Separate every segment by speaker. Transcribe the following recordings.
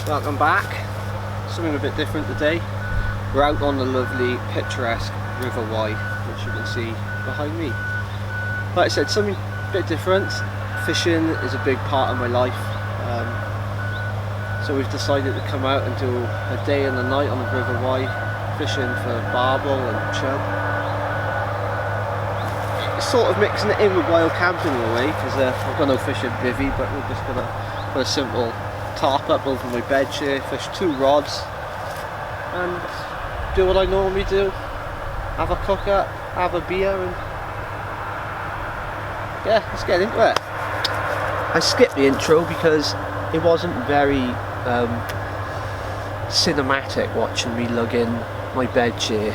Speaker 1: Welcome back. Something a bit different today. We're out on the lovely picturesque River Wye, which you can see behind me. Like I said, something a bit different. Fishing is a big part of my life, so we've decided to come out and do a day and a night on the River Wye, fishing for barbel and chub. It's sort of mixing it in with wild camping in a way, because I've got no fishing bivvy, but we're just gonna put a simple tarp up over my bed chair, fish 2 rods and do what I normally do, have a cook up, have a beer, and yeah, let's get into it. I skipped the intro because it wasn't very cinematic watching me lugging my bed chair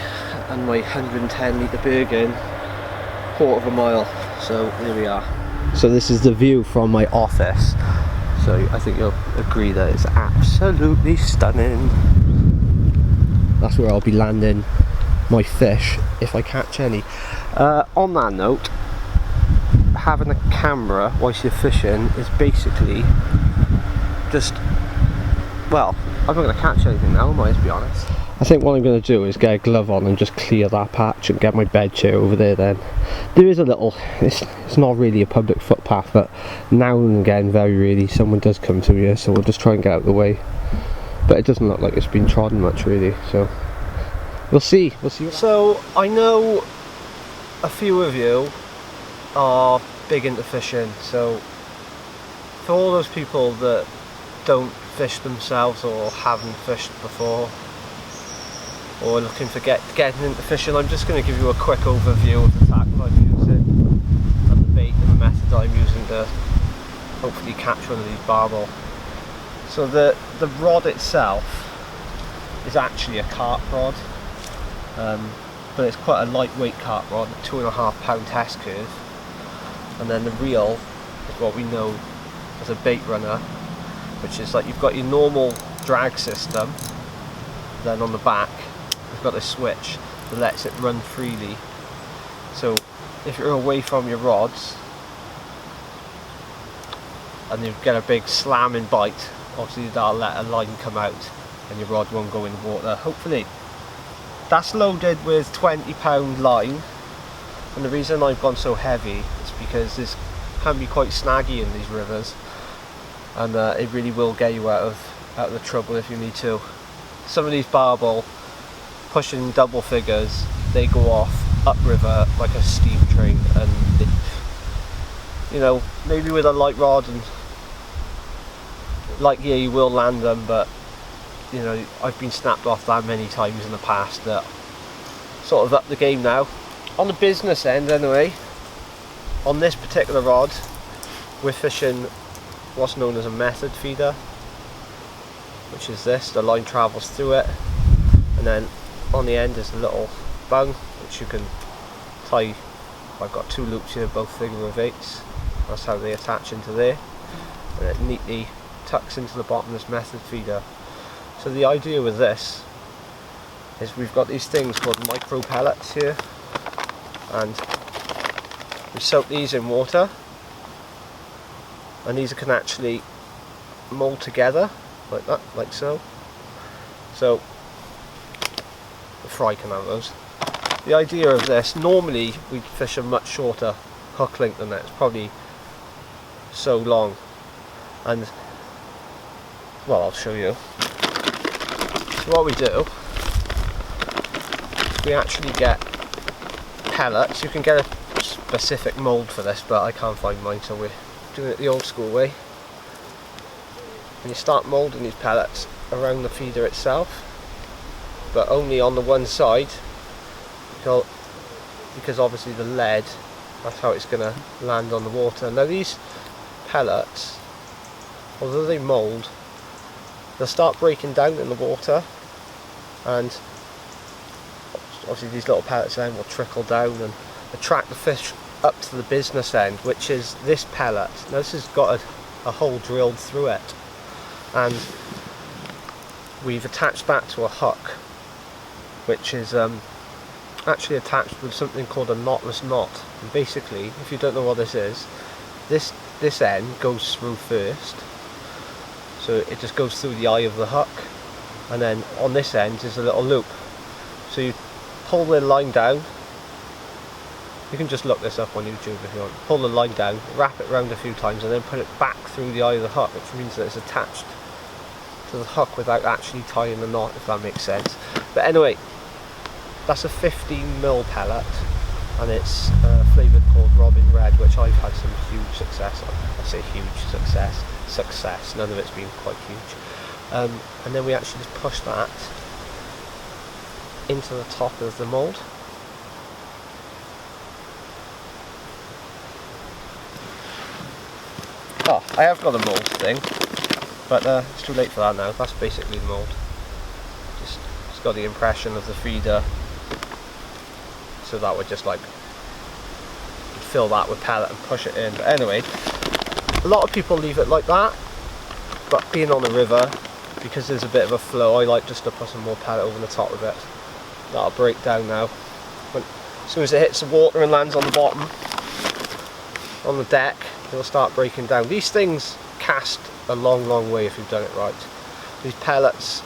Speaker 1: and my 110 litre Bergen quarter of a mile. So here we are. So this is the view from my office. So I think you'll agree that it's absolutely stunning. That's where I'll be landing my fish if I catch any. On that note, having a camera whilst you're fishing is basically just, well, I'm not going to catch anything now, am I, to be honest? I think what I'm going to do is get a glove on and just clear that patch and get my bed chair over there then. There is a little, it's not really a public footpath, but now and again, very rarely, someone does come through here, so we'll just try and get out of the way. But it doesn't look like it's been trodden much really, so we'll see. So I know a few of you are big into fishing, so for all those people that don't fish themselves or haven't fished before, or looking for getting into fishing, I'm just going to give you a quick overview of the tackle I'm using and the bait and the method I'm using to hopefully catch one of these barbel. So the rod itself is actually a carp rod, but it's quite a lightweight carp rod, a 2.5 pound test curve, and then the reel is what we know as a bait runner, which is like you've got your normal drag system, then on the back you've got this switch that lets it run freely. So if you're away from your rods and you get a big slamming bite, obviously that'll let a line come out and your rod won't go in the water, hopefully. That's loaded with 20 pound line, and the reason I've gone so heavy is because this can be quite snaggy in these rivers, and it really will get you out of the trouble if you need to. Some of these barbel pushing double figures, they go off upriver like a steam train, and it, you know, maybe with a light rod and light gear you will land them, but you know, I've been snapped off that many times in the past that sort of up the game now. On the business end anyway, on this particular rod we're fishing what's known as a method feeder, which is this, the line travels through it, and then on the end is a little bung which you can tie. I've got 2 loops here, both figure of 8s, that's how they attach into there, and it neatly tucks into the bottom of this method feeder. So the idea with this is we've got these things called micro pellets here, and we soak these in water, and these can actually mold together like that, like so. So the fry can have those. The idea of this, normally we'd fish a much shorter hook length than that, it's probably so long, and well, I'll show you. So what we do is we actually get pellets. You can get a specific mould for this, but I can't find mine, so we're doing it the old school way. And you start moulding these pellets around the feeder itself, but only on the one side, because obviously the lead, that's how it's going to land on the water. Now these pellets, although they mould, they'll start breaking down in the water, and obviously these little pellets then will trickle down and attract the fish up to the business end, which is this pellet. Now this has got a hole drilled through it, and we've attached that to a hook, which is actually attached with something called a knotless knot. And basically, if you don't know what this is, this end goes through first, so it just goes through the eye of the hook, and then on this end is a little loop. So you pull the line down, you can just look this up on YouTube if you want. Pull the line down, wrap it around a few times, and then put it back through the eye of the hook, which means that it's attached to the hook without actually tying the knot, if that makes sense. But anyway, that's a 15mm pellet, and it's flavoured called Robin Red, which I've had some huge success on. I say huge success, none of it's been quite huge. And then we actually just push that into the top of the mould. Oh, I have got a mould thing, but it's too late for that now. That's basically the mould. Just got the impression of the feeder, so that would just like fill that with pellet and push it in. But anyway, a lot of people leave it like that, but being on the river, because there's a bit of a flow, I like just to put some more pellet over the top of it. That'll break down now. As soon as it hits the water and lands on the bottom, on the deck, it'll start breaking down. These things cast a long way if you've done it right. These pellets,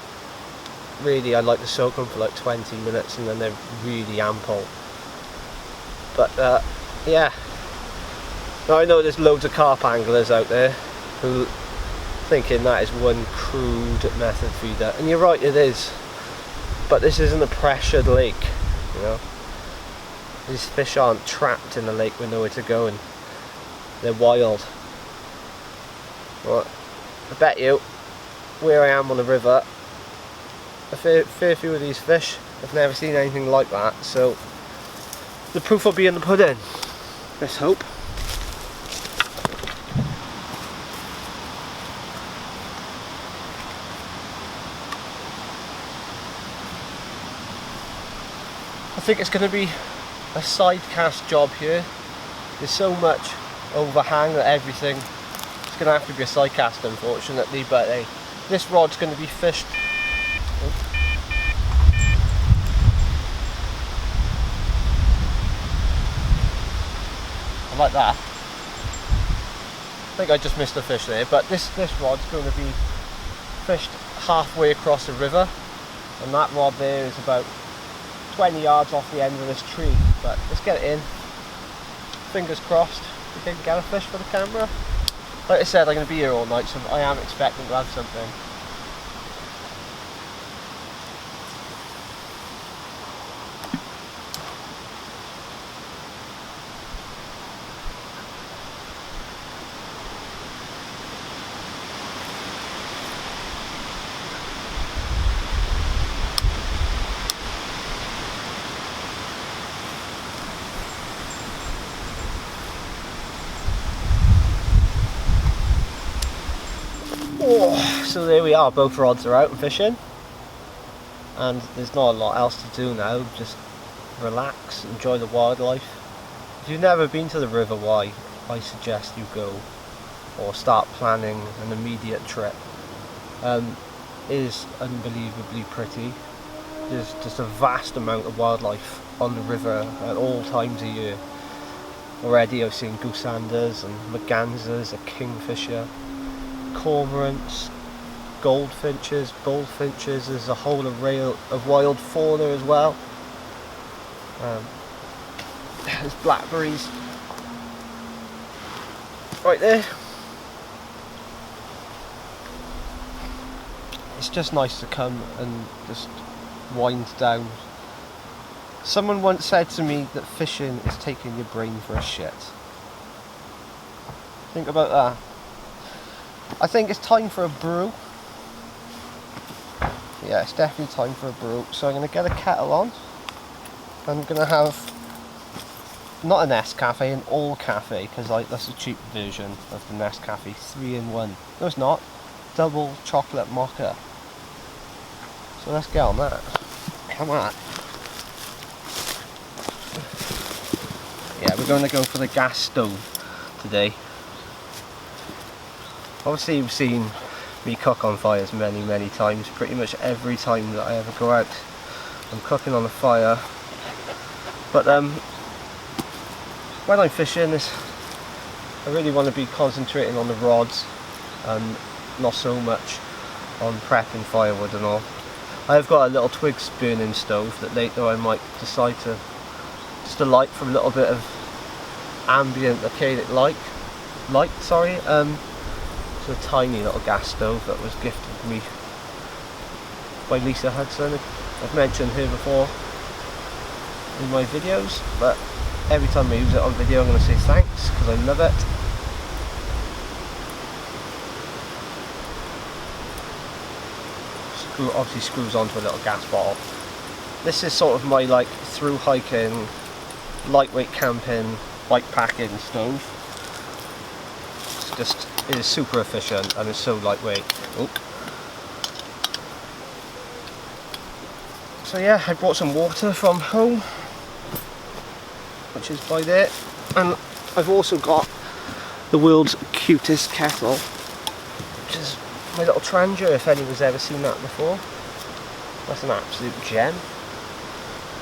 Speaker 1: really, I like to soak them for like 20 minutes and then they're really ample. But yeah, now I know there's loads of carp anglers out there who thinking that is one crude method feeder, and you're right, it is. But this isn't a pressured lake, you know. These fish aren't trapped in the lake with nowhere to go, and they're wild. Well, I bet you, where I am on the river, a fair few of these fish have never seen anything like that, so the proof will be in the pudding. Let's hope. I think it's going to be a side cast job here. There's so much overhang that everything, it's going to have to be a side cast unfortunately, but hey, this rod's going to be fished. I like that. I think I just missed a fish there, but this rod's going to be fished halfway across the river, and that rod there is about 20 yards off the end of this tree. But let's get it in. Fingers crossed we can get a fish for the camera. Like I said, I'm going to be here all night, so I am expecting to have something. Oh, so there we are, both rods are out and fishing, and there's not a lot else to do now, just relax, enjoy the wildlife. If you've never been to the River Wye, I suggest you go, or start planning an immediate trip. It is unbelievably pretty. There's just a vast amount of wildlife on the river at all times of year. Already I've seen goosanders and mergansers, a kingfisher, cormorants, goldfinches, bullfinches. There's a whole array of wild fauna as well. There's blackberries right there. It's just nice to come and just wind down. Someone once said to me that fishing is taking your brain for a shit. Think about that. I think it's time for a brew. Yeah, it's definitely time for a brew. So I'm going to get a kettle on. I'm going to have, not a Nescafe, an all cafe, because that's a cheap version of the Nescafe 3-in-1. No, it's not. Double chocolate mocha. So let's get on that. Come on. Yeah, we're going to go for the gas stove today. Obviously you've seen me cook on fires many times. Pretty much every time that I ever go out I'm cooking on a fire. But when I'm fishing, I really want to be concentrating on the rods and not so much on prepping firewood and all. I've got a little twigs burning stove that later I might decide to just to light for a little bit of ambient arcadic light. It's a tiny little gas stove that was gifted to me by Lisa Hudson. I've mentioned her before in my videos, but every time I use it on video I'm going to say thanks because I love it. Obviously screws onto a little gas bottle. This is sort of my like through hiking, lightweight camping, bike packing stove. It is super efficient and it's so lightweight. Oh. So yeah, I brought some water from home, which is by there, and I've also got the world's cutest kettle, which is my little Trangia, if anyone's ever seen that before. That's an absolute gem.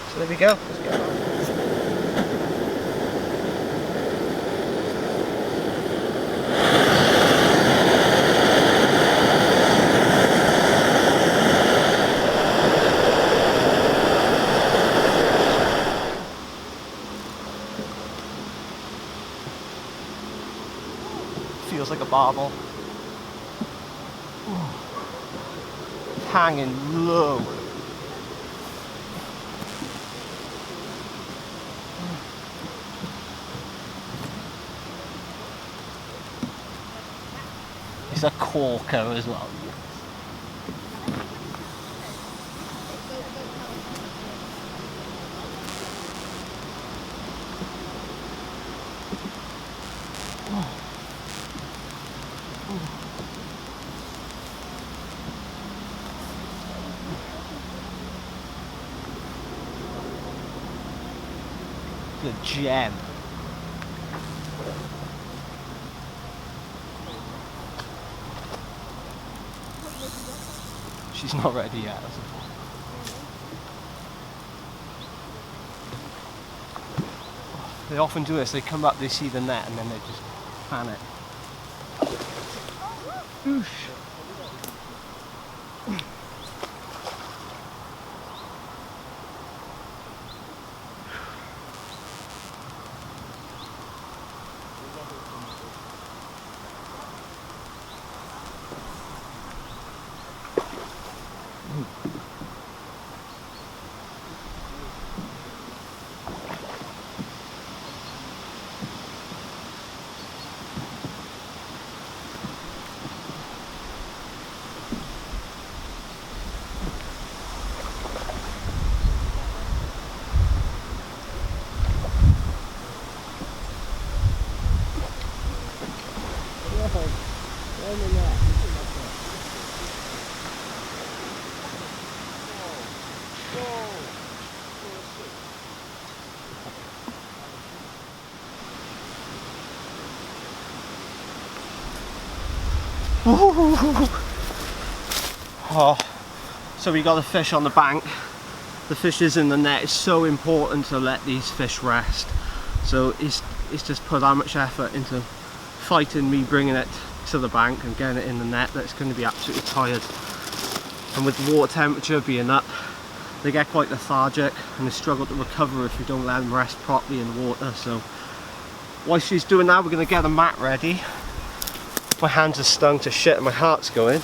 Speaker 1: So there we go. Let's get on. Feels like a barbel. It's hanging low. It's a corker as well. The gem. She's not ready yet. They often do this, they come up, they see the net and then they just panic. Oosh. Oh, so we got the fish on the bank. The fish is in the net. It's so important to let these fish rest. So he's just put that much effort into fighting me bringing it to the bank and getting it in the net that it's going to be absolutely tired. And with the water temperature being up, they get quite lethargic and they struggle to recover if you don't let them rest properly in the water. So while she's doing that, we're going to get the mat ready. My hands are stung to shit and my heart's going.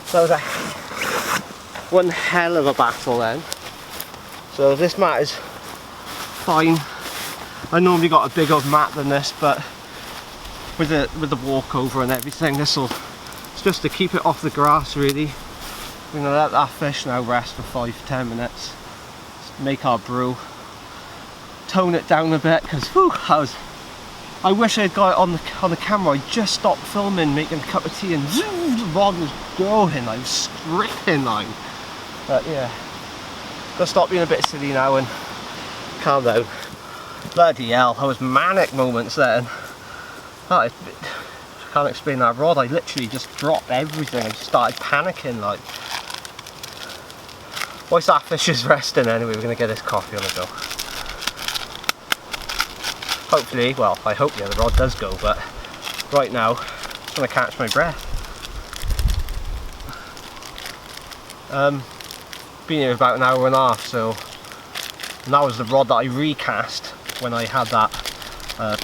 Speaker 1: So that was one hell of a battle then. So this mat is fine. I normally got a bigger mat than this, but with the walkover and everything, it's just to keep it off the grass really. We're gonna let that fish now rest for 5-10 minutes. Make our brew. Tone it down a bit because I wish I'd got it on the camera. I just stopped filming, making a cup of tea, and zoom, the rod was going. I was stripping like. But yeah, gotta stop being a bit silly now and calm down. Bloody hell, I was manic moments then. I can't explain that rod. I literally just dropped everything. I just started panicking like. Whilst that fish is resting anyway, we're gonna get this coffee on the go. Hopefully, well, I hope the rod does go, but right now, I'm gonna catch my breath. Been here about an hour and a half, so and that was the rod that I recast when I had that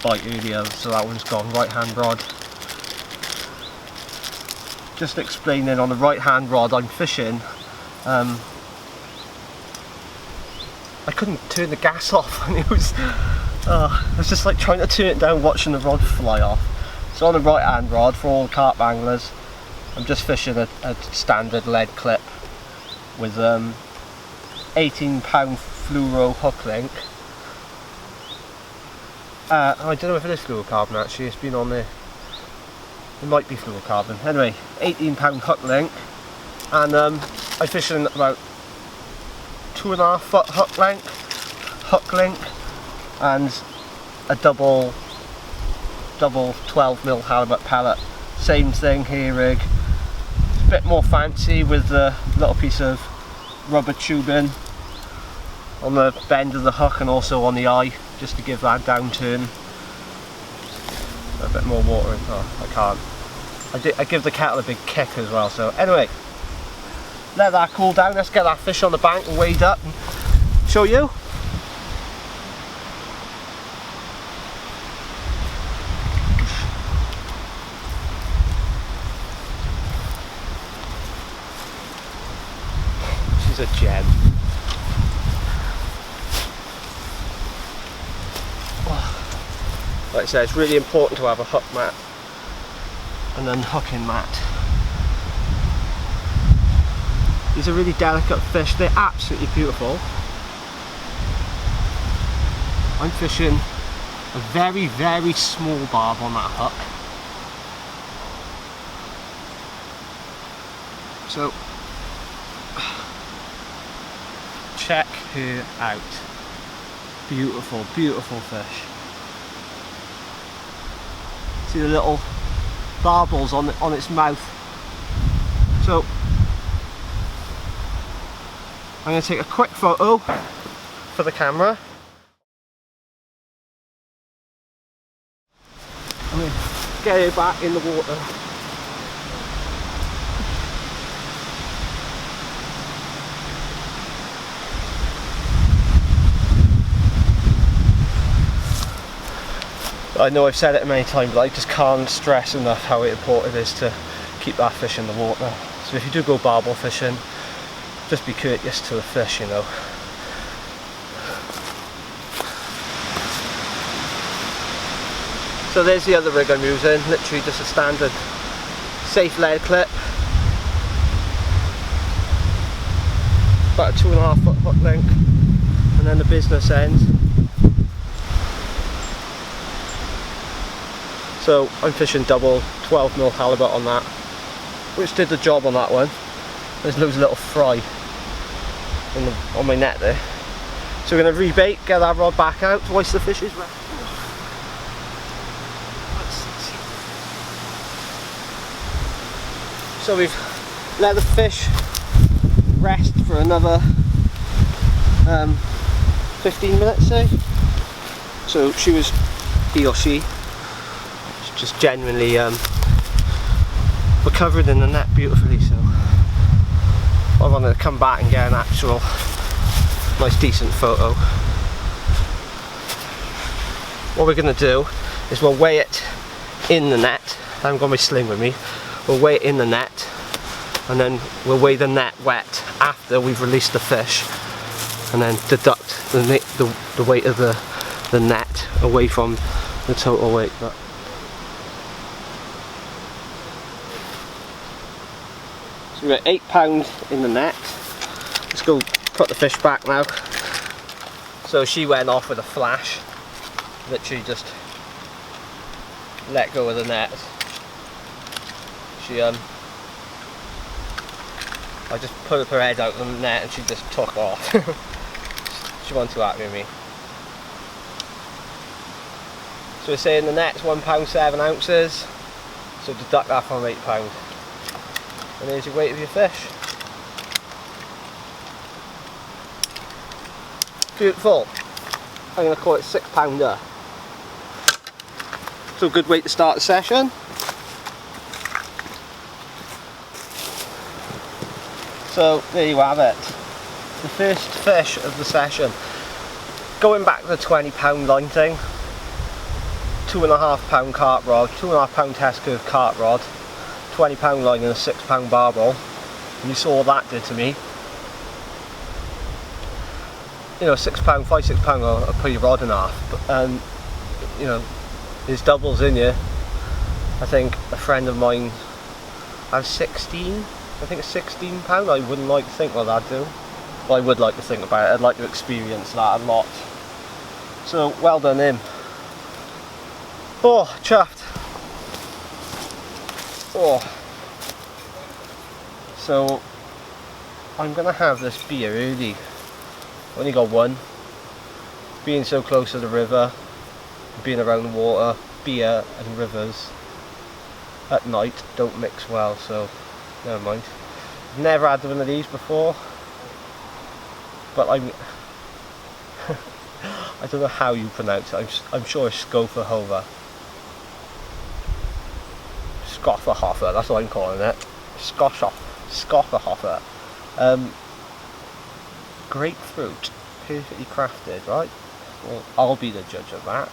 Speaker 1: bite earlier, so that one's gone, right hand rod. Just explaining, on the right hand rod I'm fishing, I couldn't turn the gas off, and it was just like trying to turn it down, watching the rod fly off. So on the right hand rod, for all carp anglers, I'm just fishing a standard lead clip with 18 pound fluoro hook link. I don't know if it is fluorocarbon actually, it's been on there. It might be fluorocarbon. Anyway, 18 pound hook link, and I'm fishing about 2.5 foot hook link, and a double 12mm halibut pellet. Same thing here, rig. It's a bit more fancy with the little piece of rubber tubing on the bend of the hook and also on the eye, just to give that downturn. A bit more water in. Oh, I can't. I give the kettle a big kick as well. So anyway, let that cool down. Let's get that fish on the bank and weighed up and show you. She's a gem. Like I said, it's really important to have a hook mat and unhooking mat. These are really delicate fish, they're absolutely beautiful. I'm fishing a very, very small barb on that hook. So, check her out. Beautiful, beautiful fish. See the little barbels on its mouth. So I'm going to take a quick photo for the camera. I'm going to get it back in the water. I know I've said it many times, but I just can't stress enough how important it is to keep that fish in the water. So if you do go barbel fishing, just be courteous to the fish, you know. So there's the other rig I'm using, literally just a standard safe lead clip. About a 2.5 foot hook link, and then the business end. So I'm fishing double 12mm halibut on that, which did the job on that one. There's loads of little fry on my net there. So we're going to rebait, get that rod back out whilst the fish is resting. So we've let the fish rest for another 15 minutes, say. So he or she, just genuinely recovered in the net beautifully. So I wanted to come back and get an actual nice decent photo. What we're going to do is we'll weigh it in the net. I haven't got my sling with me. We'll weigh it in the net, and then we'll weigh the net wet after we've released the fish, and then deduct the weight of the net away from the total weight. But so we're at 8 pounds in the net. Let's go put the fish back now. So she went off with a flash. Literally just let go of the net. She I just put her head out of the net and she just took off. She wasn't too happy with me. So we're saying the net's £1.7 oz. So deduct that from £8. And there's your weight of your fish. Beautiful. I'm going to call it 6 pounder. So a good way to start the So there you have it. The first fish of the session. Going back to the £20 line thing. £2.5 carp rod, £2.5 test curve carp rod, £20 line and a £6 barbel. And you saw what that did to me. You know, £6, £5, I'll put your rod in half. And you know, there's doubles in you. I think a friend of mine has 16. I think it's £16. I wouldn't like to think what I'd do. Well, I would like to think about it. I'd like to experience that a lot. So well done him. Oh, chuffed. Oh. So I'm gonna have this beer early. Only got one. Being so close to the river, being around the water, beer and rivers at night don't mix well, so never mind. Never had one of these before, but I don't know how you pronounce it. I'm sure it's Skofferhofer. Skofferhofer, that's what I'm calling it. Skofferhofer. Grapefruit, perfectly crafted, right? Well, I'll be the judge of that.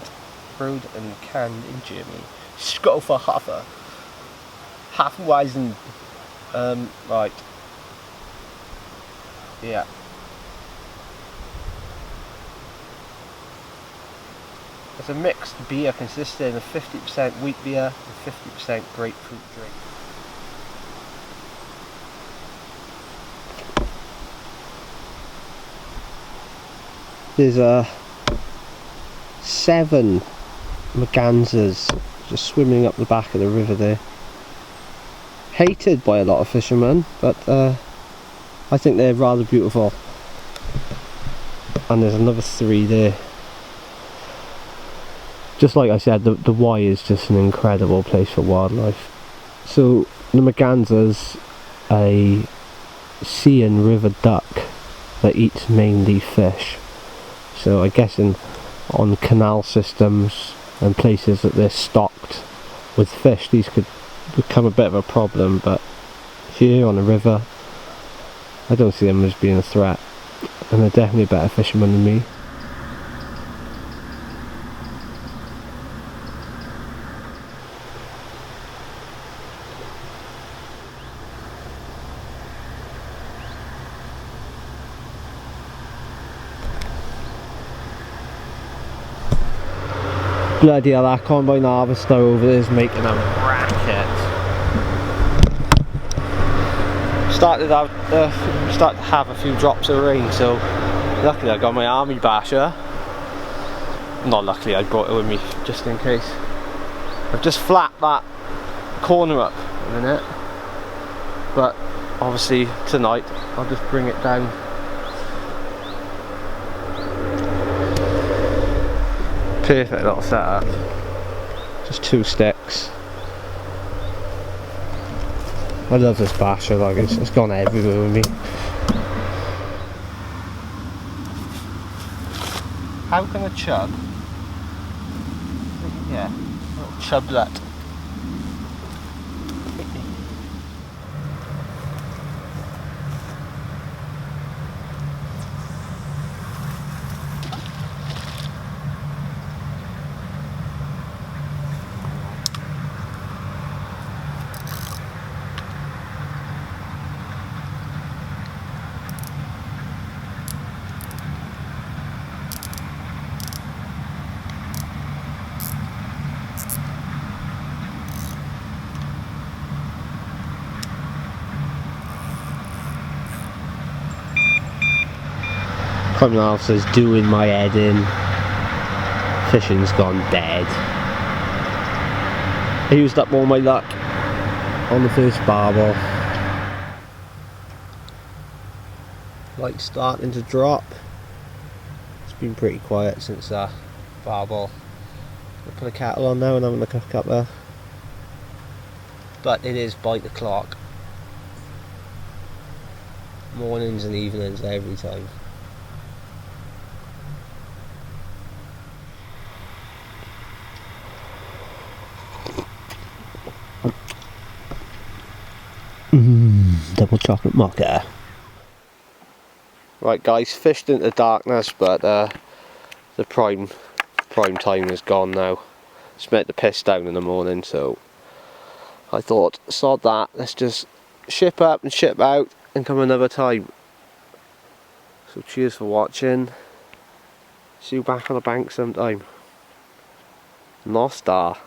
Speaker 1: Brewed and canned in Germany. Skofferhofer. Hafenweisen. Right. Yeah. It's a mixed beer consisting of 50% wheat beer and 50% grapefruit drink. There's 7 mergansers just swimming up the back of the river there. Hated by a lot of fishermen, but I think they're rather beautiful. And there's another 3 there. Just like I said, the Y is just an incredible place for wildlife. So the merganser's a sea and river duck that eats mainly fish. So I guess on canal systems and places that they're stocked with fish, these could become a bit of a problem, but here on the river I don't see them as being a threat, and they're definitely better fishermen than me. Bloody hell, that combine harvester over there is making a racket. Started to have a few drops of rain, so luckily I got my army basher. Not luckily, I brought it with me just in case. I've just flapped that corner up a minute, but obviously tonight I'll just bring it down. Perfect little setup. Just 2 sticks. I love this basher, like it's gone everywhere with me. How can a chub? Yeah, little chublet. Coming off says doing my head in. Fishing's gone dead. I used up all my luck on the first barbel. Light's starting to drop. It's been pretty quiet since barbel. I'll put a kettle on now and I'm going to cook up there. But it is bite the clock. Mornings and evenings every time. Double chocolate mocha. Right guys, fished into darkness, but the prime time is gone now. Spent the piss down in the morning, so I thought, sod that, let's just ship up and ship out and come another time. So cheers for watching. See you back on the bank sometime. Nostar.